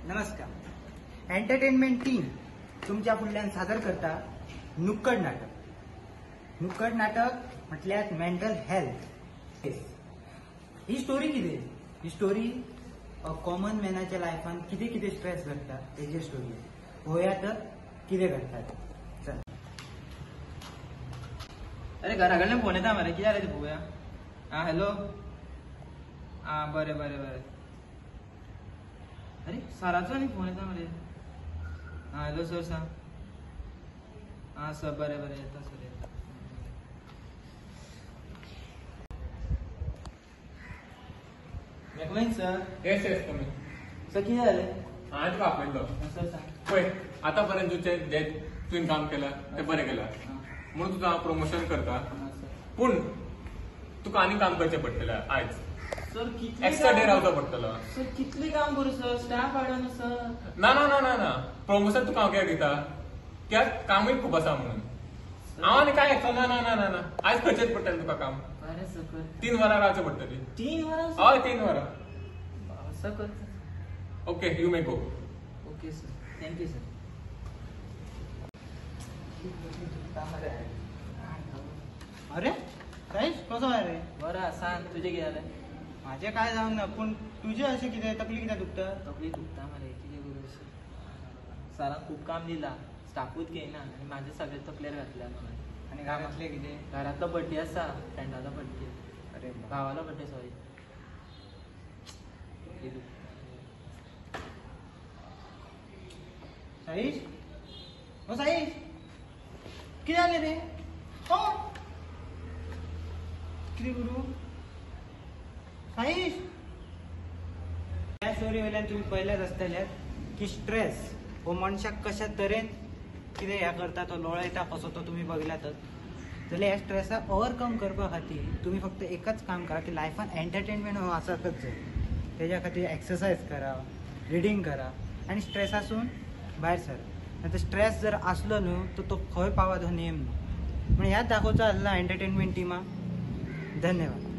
नमस्कार. Entertainment team तुमच्या फुडल्यान सादर करता नुक्कड नाटक. नुक्कड नाटक म्हटल्यार मेंटल हेल्थ. ही स्टोरी कितें? ही स्टोरी कॉमन मॅनाच्या लायफान कितें कितें स्ट्रेस घडटा तेजी स्टोरी. पळोवया तर कितें घडटा. चल. अरे घरा कडल्यान फोन येता मरे, कितें जालें तें पळोवया. हॅलो. बरें बरें बरें. अरे सराचो आनी फोन येता मरे. हॅलो सर सांग. सर बरें बरें येता सर येता. मेकलायन सर. येस येस कमी. सर कितें जालें? हांवें तुका आपयल्लो. सर सांग. पळय आतां पर्यंत जे तुवें काम केलां तें बरें केलां म्हणून तुका हांव प्रमोशन करता. सर. पूण तुका आनी काम करचें पडटलें आयज. सर कितले एक्स्ट्रा डे काम- रावचो पडटलो. सर कितले काम करू सर? Staff वाडना sir. ना ना ना ना ना प्रमोशन तुका हांव कित्याक दिता कित्याक कामूय खूब आसा म्हणून. हांव आनी काय ना ना ना ना ना आयज करचेंच पडटलें तुका काम. बरें सर कर. 3 वरां रावचें पडटलीं. 3 वरां? हय 3 वरां. सर कर. Okay you may go. Okay sir. Thank you sir. अरे काहीच कसो आहे रे? बरं सांग तुझे कितें जालें? माझे काय जावंक ना, पण तुझे अशें कितें तकली कित्याक दुखता? तकली दुखता मरे, कितें करूं अशें. सरान खूब काम दिलां, स्टाफूच घेयना आनी म्हाजे सगळे तकलेर घातल्या. आणि घरांतले कितें? घरांतलो बड्डे आसा, फ्रेंडाचो बड्डे. अरे भावालो बड्डे सॉरी. साईश, ओ साईश, कितें जालें रे? कितें करूं? साईश, ह्या स्टोरी वयल्यान तुम्ही पळयलेच आसतले की स्ट्रेस हो मनशाक कशा तरेन कितें ह्या करता, तो लोळयता कसो तो तुम्ही बघल्यातच. जाल्यार ह्या स्ट्रेसाक ओवरकम करपा खातीर तुम्ही फक्त एकच काम करा की लायफान एंटरटेनमेंट हो आसातच जाय. तेज्या खातीर एक्सरसाइज करा, रिडींग करा आनी स्ट्रेसासून भायर सरा. आतां स्ट्रेस जर आसलो न्हू तर तो खंय पावत हो नेम न्हू. म्हणजे ह्याच दाखोवचो आसला एंटरटेनमेंट टिमाक. धन्यवाद.